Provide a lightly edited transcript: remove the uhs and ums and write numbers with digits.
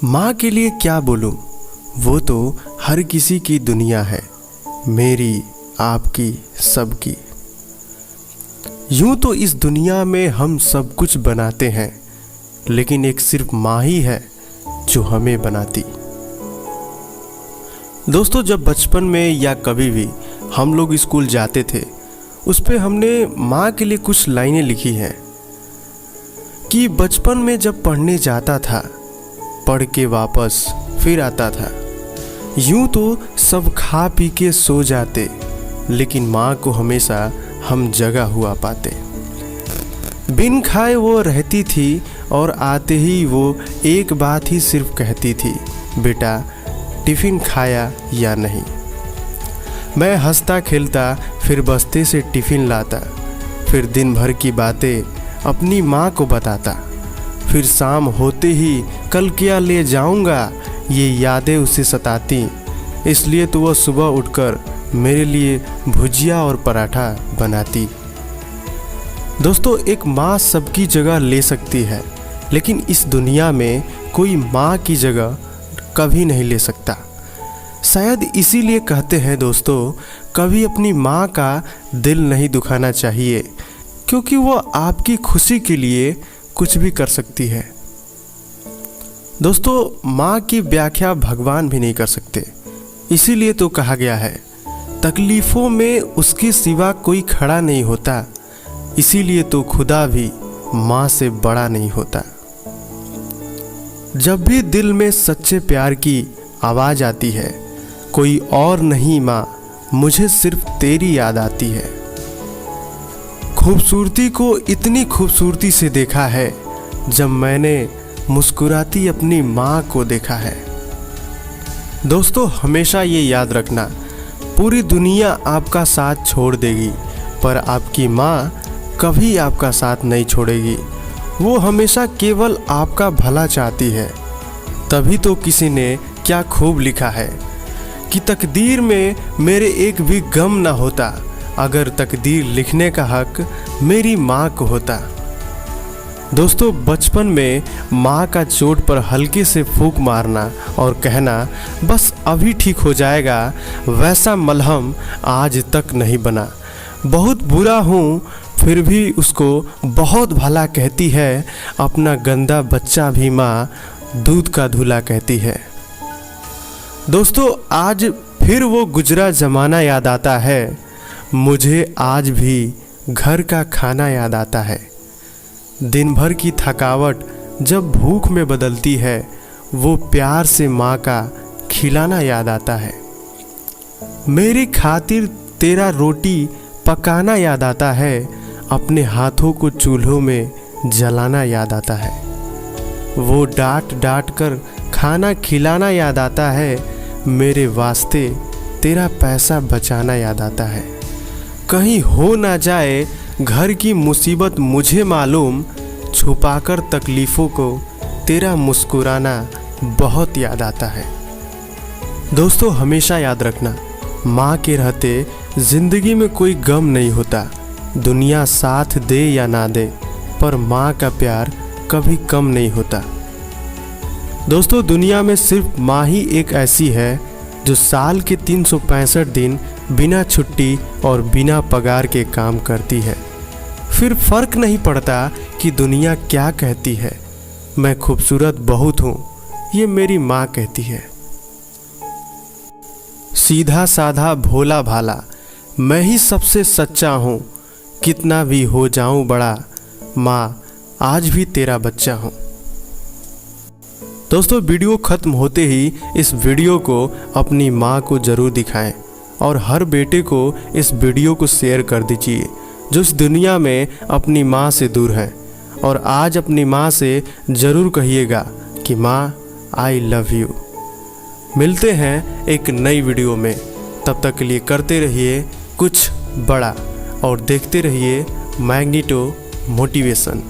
माँ के लिए क्या बोलूँ, वो तो हर किसी की दुनिया है, मेरी, आपकी, सबकी। यूं तो इस दुनिया में हम सब कुछ बनाते हैं, लेकिन एक सिर्फ माँ ही है जो हमें बनाती। दोस्तों, जब बचपन में या कभी भी हम लोग स्कूल जाते थे, उस पे हमने माँ के लिए कुछ लाइनें लिखी हैं कि बचपन में जब पढ़ने जाता था, पढ़ के वापस फिर आता था। यूं तो सब खा पी के सो जाते, लेकिन माँ को हमेशा हम जगा हुआ पाते। बिन खाए वो रहती थी और आते ही वो एक बात ही सिर्फ कहती थी, बेटा टिफ़िन खाया या नहीं। मैं हंसता खेलता फिर बस्ते से टिफ़िन लाता, फिर दिन भर की बातें अपनी माँ को बताता। फिर शाम होते ही कल क्या ले जाऊँगा, ये यादें उसे सताती। इसलिए तो वह सुबह उठकर मेरे लिए भुजिया और पराठा बनाती। दोस्तों, एक माँ सबकी जगह ले सकती है, लेकिन इस दुनिया में कोई माँ की जगह कभी नहीं ले सकता। शायद इसीलिए कहते हैं दोस्तों, कभी अपनी माँ का दिल नहीं दुखाना चाहिए, क्योंकि वो आपकी खुशी के लिए कुछ भी कर सकती है। दोस्तों, माँ की व्याख्या भगवान भी नहीं कर सकते। इसीलिए तो कहा गया है, तकलीफ़ों में उसके सिवा कोई खड़ा नहीं होता। इसीलिए तो खुदा भी माँ से बड़ा नहीं होता। जब भी दिल में सच्चे प्यार की आवाज़ आती है, कोई और नहीं माँ, मुझे सिर्फ तेरी याद आती है। खूबसूरती को इतनी खूबसूरती से देखा है जब मैंने मुस्कुराती अपनी माँ को देखा है। दोस्तों, हमेशा ये याद रखना, पूरी दुनिया आपका साथ छोड़ देगी, पर आपकी माँ कभी आपका साथ नहीं छोड़ेगी। वो हमेशा केवल आपका भला चाहती है। तभी तो किसी ने क्या खूब लिखा है कि तकदीर में मेरे एक भी गम ना होता, अगर तकदीर लिखने का हक मेरी माँ को होता। दोस्तों, बचपन में माँ का चोट पर हल्के से फूंक मारना और कहना बस अभी ठीक हो जाएगा, वैसा मलहम आज तक नहीं बना। बहुत बुरा हूँ फिर भी उसको बहुत भला कहती है, अपना गंदा बच्चा भी माँ दूध का धुला कहती है। दोस्तों, आज फिर वो गुजरा ज़माना याद आता है, मुझे आज भी घर का खाना याद आता है। दिन भर की थकावट जब भूख में बदलती है, वो प्यार से माँ का खिलाना याद आता है। मेरी खातिर तेरा रोटी पकाना याद आता है, अपने हाथों को चूल्हों में जलाना याद आता है। वो डांट डांट कर खाना खिलाना याद आता है, मेरे वास्ते तेरा पैसा बचाना याद आता है। कहीं हो ना जाए घर की मुसीबत मुझे मालूम, छुपाकर तकलीफ़ों को तेरा मुस्कुराना बहुत याद आता है। दोस्तों, हमेशा याद रखना, माँ के रहते ज़िंदगी में कोई गम नहीं होता। दुनिया साथ दे या ना दे, पर माँ का प्यार कभी कम नहीं होता। दोस्तों, दुनिया में सिर्फ माँ ही एक ऐसी है जो साल के 365 दिन बिना छुट्टी और बिना पगार के काम करती है। फिर फर्क नहीं पड़ता कि दुनिया क्या कहती है, मैं खूबसूरत बहुत हूँ, ये मेरी माँ कहती है। सीधा साधा भोला भाला मैं ही सबसे सच्चा हूँ, कितना भी हो जाऊँ बड़ा, माँ आज भी तेरा बच्चा हूँ। दोस्तों, वीडियो ख़त्म होते ही इस वीडियो को अपनी माँ को ज़रूर दिखाएं और हर बेटे को इस वीडियो को शेयर कर दीजिए जो इस दुनिया में अपनी माँ से दूर है। और आज अपनी माँ से ज़रूर कहिएगा कि माँ आई लव यू। मिलते हैं एक नई वीडियो में, तब तक के लिए करते रहिए कुछ बड़ा और देखते रहिए मैग्नीटो मोटिवेशन।